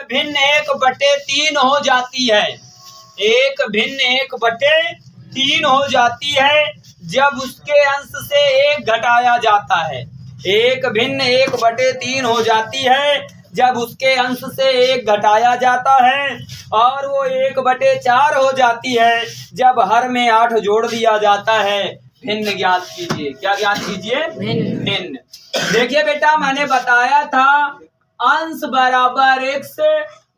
भिन्न 1/3 हो जाती है। 1/3 हो जाती है जब उसके अंश से 1 घटाया जाता है। 1/3 हो जाती है जब उसके अंश से 1 घटाया जाता है। और वो 1/4 हो जाती है जब हर में 8 जोड़ दिया जाता है। भिन्न ज्ञात कीजिए। क्या ज्ञात कीजिए? भिन्न। देखिए बेटा, मैंने बताया था अंश बराबर x,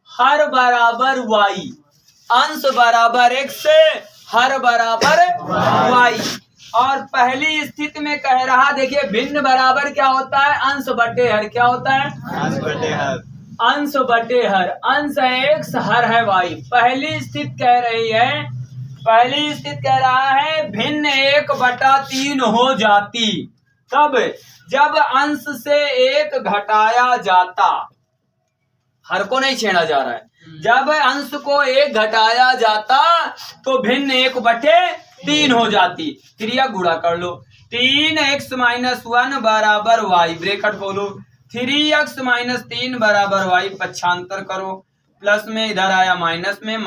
हर बराबर y। अंश बराबर x, हर बराबर y। और पहली स्थिति में कह रहा, देखिए भिन्न बराबर क्या होता है? अंश बटे हर। क्या होता है? अंश बटे हर। अंश बटे हर। अंश है x, हर है y। पहली स्थिति कह रही है, पहली स्थिति कह रहा है भिन्न 1/3 हो जाती। तब जब अंश से 1 घटाया जाता, हर को नहीं छेड़ा जा रहा है, जब अंश को 1 घटाया जाता तो भिन्न 1/3 हो जाती। क्रिया गुणा कर लो। 3x - 1 बराबर y, ब्रैकेट खोलो। 3x - 3 बराबर y, पक्षांतर करो। प्लस में इधर आया माइनस में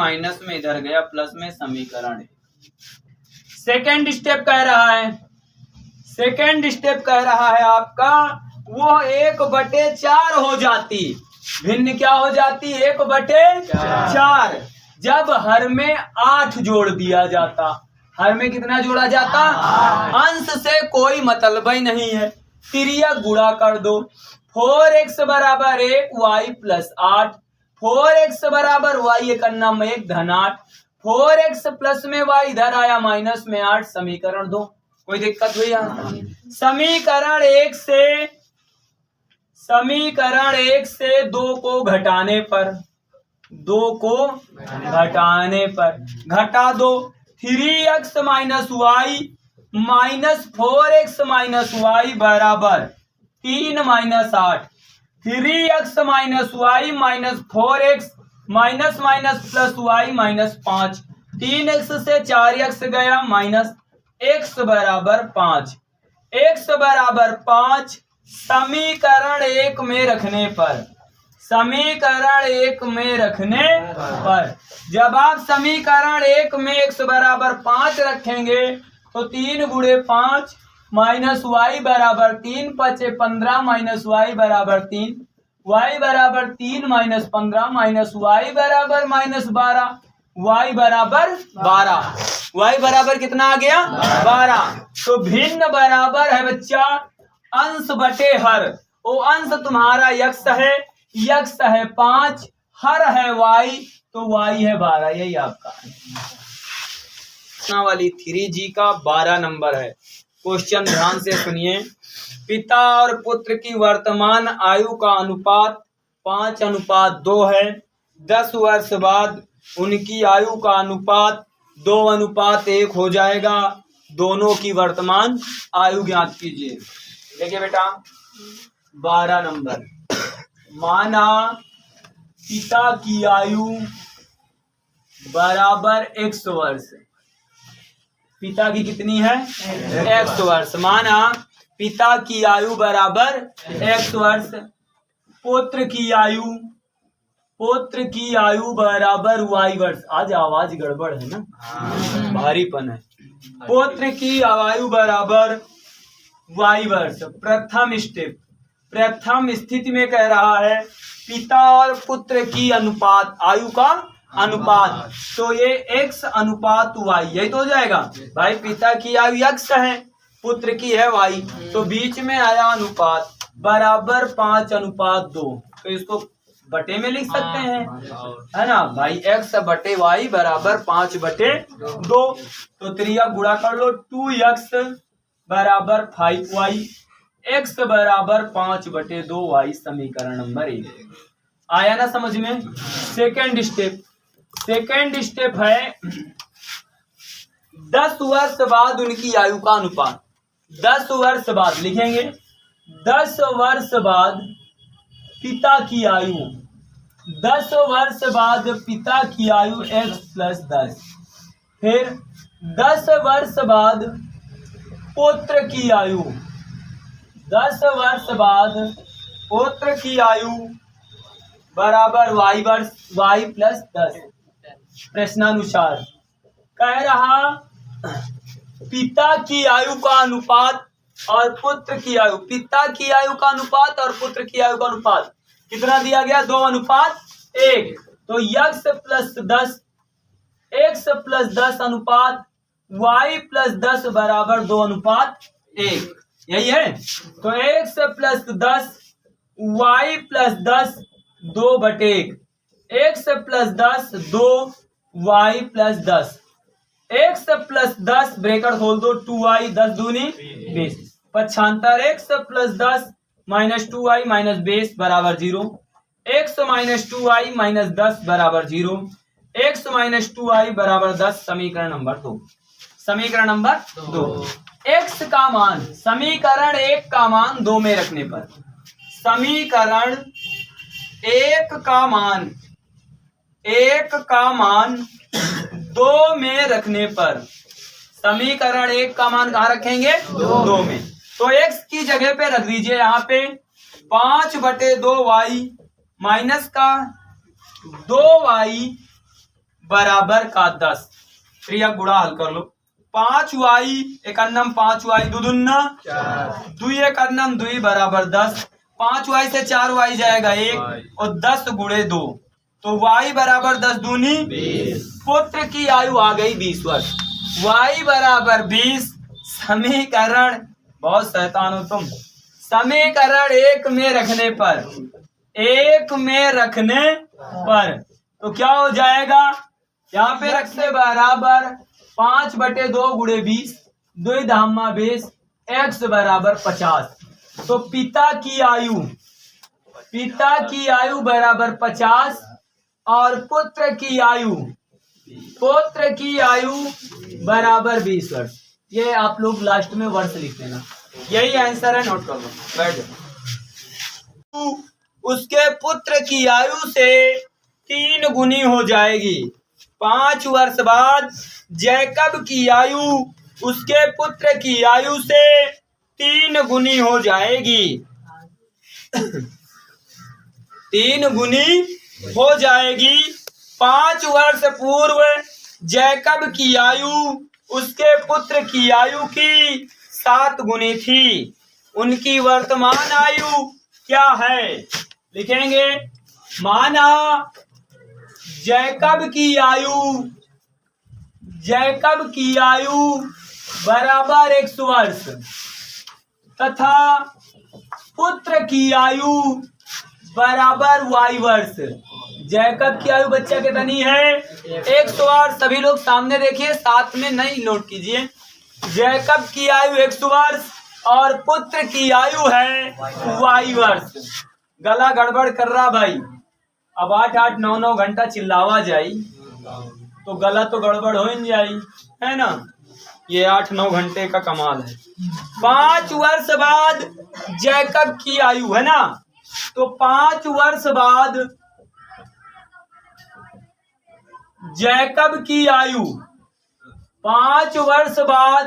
इधर गया प्लस में, समीकरण। सेकेंड स्टेप कह रहा है, सेकेंड स्टेप कह रहा है आपका वो 1/4 हो जाती। भिन्न क्या हो जाती? 1/4 जब हर में 8 जोड़ दिया जाता। हर में कितना जोड़ा जाता? अंश से कोई मतलब ही नहीं है। क्रिया गुणा कर दो। 4x बराबर 1 y प्लस 8। 4x बराबर y करना में 1 धन 8। 4x प्लस में y इधर आया माइनस में 8, समीकरण 2। कोई दिक्कत हुई यहाँ? समीकरण 1 से 2 को घटाने पर, 2 को घटाने पर घटा दो। 3x - y minus 4x - y बराबर 3 - 8। 3x - y minus 4x minus plus y -5। 3x से 4x गया माइनस, x बराबर 5। x बराबर 5 समीकरण 1 में रखने पर, समीकरण 1 में रखने पर जब आप समीकरण 1 में x बराबर 5 रखेंगे तो 3 × 5 माइनस y बराबर 3, 5 × 15 माइनस y बराबर 3, y बराबर 3 माइनस 15 माइनस y बराबर -12, y बराबर 12। y बराबर कितना आ गया? 12। तो भिन्न बराबर है बच्चा अंश बटे हर। वो अंश तुम्हारा x है, x है 5, हर है y, तो y है 12। यही आपका वाली 3G का 12 नंबर है। क्वेश्चन ध्यान से सुनिए। पिता और पुत्र की वर्तमान आयु का अनुपात 5:2 है। 10 वर्ष बाद उनकी आयु का अनुपात 2:1 हो जाएगा। दोनों की वर्तमान आयु ज्ञात कीजिए। देखिए बेटा 12 नंबर, माना पिता की आयु बराबर 100 वर्ष। पिता की कितनी है? 100 वर्ष। माना पिता की आयु बराबर 100 वर्ष। पुत्र की आयु बराबर y वर्ष। आज आवाज गड़बड़ है ना, भारीपन है। पुत्र की आयु बराबर y वर्ष। प्रथम स्टेप, प्रथम स्थिति में कह रहा है पिता और पुत्र की अनुपात, आयु का अनुपात, तो ये x अनुपात y, यही तो हो जाएगा भाई। पिता की आयु x है, पुत्र की है y, तो बीच में आया अनुपात बराबर 5:2। तो इसको बटे में लिख सकते हैं, है ना भाई। x बटे y बराबर 5/2। तो त्रिया गुणा कर लो। 2x बराबर 5y, x बराबर 5/2y, समीकरण नंबर 1। आया ना समझ में? सेकेंड स्टेप, सेकेंड स्टेप है 10 वर्ष बाद उनकी आयु का अनुपात। 10 वर्ष बाद लिखेंगे। 10 वर्ष बाद पिता की आयु, 10 वर्ष बाद पिता की आयु x + 10। फिर 10 वर्ष बाद पुत्र की आयु, 10 वर्ष बाद पुत्र की आयु बराबर वाई वर्ष वाई प्लस 10। प्रश्नानुसार कह रहा पिता की आयु का अनुपात और पुत्र की आयु, पिता की आयु का अनुपात और पुत्र की आयु का अनुपात कितना दिया गया? 2:1। तो x प्लस 10 अनुपात y प्लस 10 बराबर 2:1। यही है। तो x plus 10 y plus 10 2/1, x plus 10 2 y plus 10, x plus 10 bracket खोल दो 2y 10 दूनी 20, पक्षांतर x plus 10 minus 2y minus 20 बराबर 0, x माइनस 2y माइनस 10 बराबर 0, x माइनस 2y बराबर 10। समीकरण नंबर 2। समीकरण नंबर 2। x का मान समीकरण 1 का मान 2 में रखने पर, समीकरण 1 का मान 2 में रखने पर, समीकरण 1 का मान कहाँ रखेंगे? 2 में। तो x की जगह पे रख दीजिए यहाँ पे 5/2y माइनस का 2y बराबर का 10। फिर अब गुणा हल कर लो। 5y एक अन्नम 5y दुदुन्ना 2 एक अन्नम 2 बराबर 10। 5y से 4y जाएगा 1 और 10 गुणे 2 तो y बराबर 10 दूनी 20। पुत्र की आयु आ गई 20 वर्ष, y बराबर 20। समीकरण, बहुत शैतान हो तुम, समीकरण 1 में रखने पर, 1 में रखने पर तो क्या हो जाएगा? यहाँ पे रखते बराबर 5/2 गुणे 20 2 धामा 20 x बराबर 50। तो पिता की आयु बराबर 50 और पुत्र की आयु बराबर 20 वर्ष। ये आप लोग लास्ट में वर्ष लिख देना, यही आंसर है, नोट कर लो, बैठ जाओ। उसके पुत्र की आयु से 3 गुनी हो जाएगी। 5 वर्ष बाद जैकब की आयु उसके पुत्र की आयु से 3 गुनी हो जाएगी। 3 गुनी हो जाएगी। 5 वर्ष पूर्व जैकब की आयु उसके पुत्र की आयु की 7 गुनी थी। उनकी वर्तमान आयु क्या है? लिखेंगे माना जैकब की आयु बराबर 100 वर्ष तथा पुत्र की आयु बराबर y वर्ष। जैकब की आयु बच्चा कितनी है? 100 वर्ष। सभी लोग सामने देखिए, साथ में नहीं नोट कीजिए। जैकब की आयु 100 वर्ष और पुत्र की आयु है y वर्ष। गला गड़बड़ कर रहा भाई, अब 8-8 9-9 घंटा चिल्लावा जाई तो गला तो गड़बड़ हो ही जाई, है ना। ये 8-9 घंटे का कमाल है। 5 वर्ष बाद जैकब की आयु है ना, तो 5 वर्ष बाद जैकब की आयु, 5 वर्ष बाद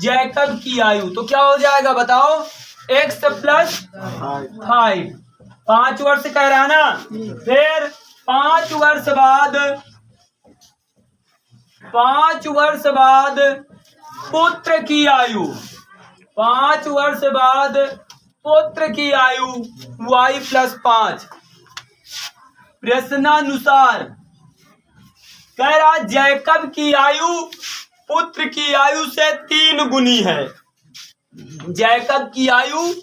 जैकब की आयु तो क्या हो जाएगा बताओ? x plus 5। 5 वर्ष कह रहा ना। फिर 5 वर्ष बाद पुत्र की आयु, 5 वर्ष बाद पुत्र की आयु y प्लस 5। प्रश्नानुसार कह रहा जैकब की आयु पुत्र की आयु से 3 गुनी है। जैकब की आयु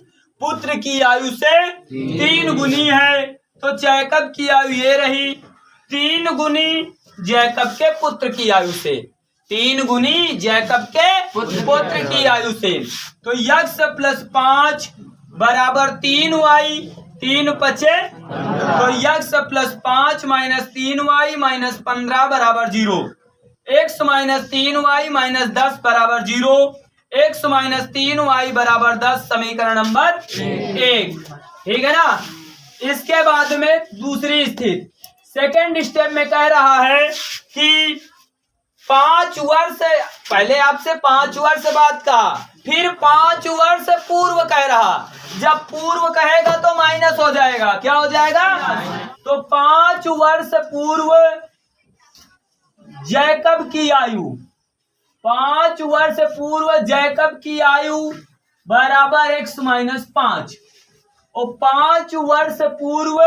पुत्र की आयु से 3 गुनी है। तो जैकब की आयु ये रही 3 गुनी जैकब के पुत्र की आयु से, 3 गुनी जैकब के पुत्र की आयु से। तो x प्लस 5 बराबर 3y, 3 पचे तो x plus 5 minus 3y minus 15 बराबर 0, x माइनस 3y माइनस 10 बराबर 0, x माइनस 3y बराबर 10। समीकरण नंबर 1, ठीक है ना। इसके बाद में दूसरी स्थिति, सेकेंड स्टेप में कह रहा है कि 5 वर्ष, पहले आपसे 5 वर्ष बाद का, फिर 5 वर्ष पूर्व कह रहा, जब पूर्व कहेगा तो माइनस हो जाएगा, क्या हो जाएगा? तो 5 वर्ष पूर्व जैकब की आयु, 5 वर्ष पूर्व जैकब की आयु बराबर x माइनस 5, और 5 वर्ष पूर्व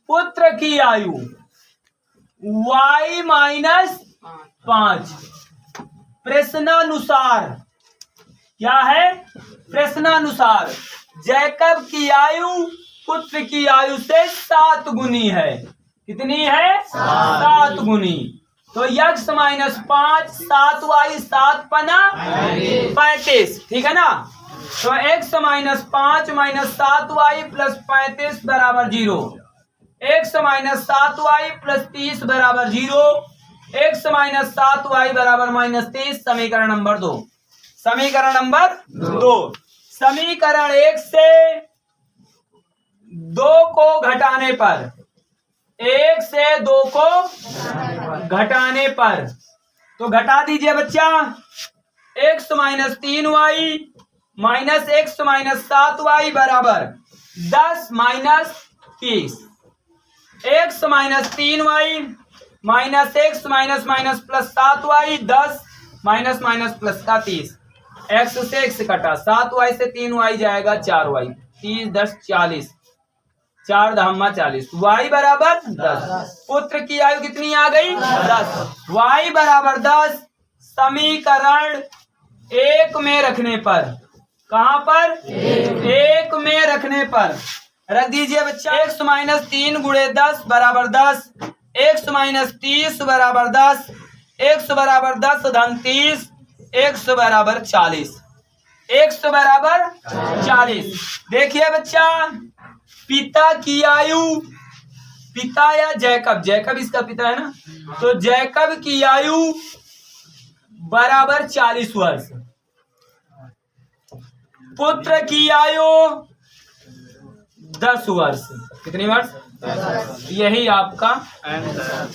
पुत्र की आयु y माइनस 5। प्रश्नानुसार क्या है? प्रश्नानुसार जैकब की आयु पुत्र की आयु से 7 गुनी है। कितनी है? 7 गुनी। तो x माइनस 5, 7y, 7 पना 35, ठीक है ना? तो x minus 5 minus 7y plus 35 बराबर 0, x माइनस 7y प्लस 30 बराबर 0, x माइनस 7y बराबर माइनस 30। समीकरण नंबर 2। समीकरण नंबर 2। समीकरण 1 से 2 को घटाने पर, 1 से 2 को घटाने पर, तो घटा दीजिए बच्चा। x minus 3y minus x minus 7y बराबर 10 minus 30। x minus 3y minus x minus minus plus 7y 10 minus minus plus का 30। x से x कटा, 7y से 3y जाएगा 4y, 30 10 40, 4 धामा 40, y बराबर 10। पुत्र की आयु कितनी आ गई? 10। y बराबर 10 समीकरण 1 में रखने पर, कहां पर? 1 में रखने पर रख दीजिए बच्चा। x माइनस 3 गुणे 10 बराबर 10, x माइनस 30 बराबर 10, x बराबर 10 धन 30, x बराबर 40, x बराबर 40। देखिए बच्चा, पिता की आयु, पिता या जैकब, जैकब इसका पिता है ना, तो जैकब की आयु बराबर 40 वर्ष, पुत्र की आयु 10 वर्ष। कितनी वर्ष? 10। यही आपका आंसर।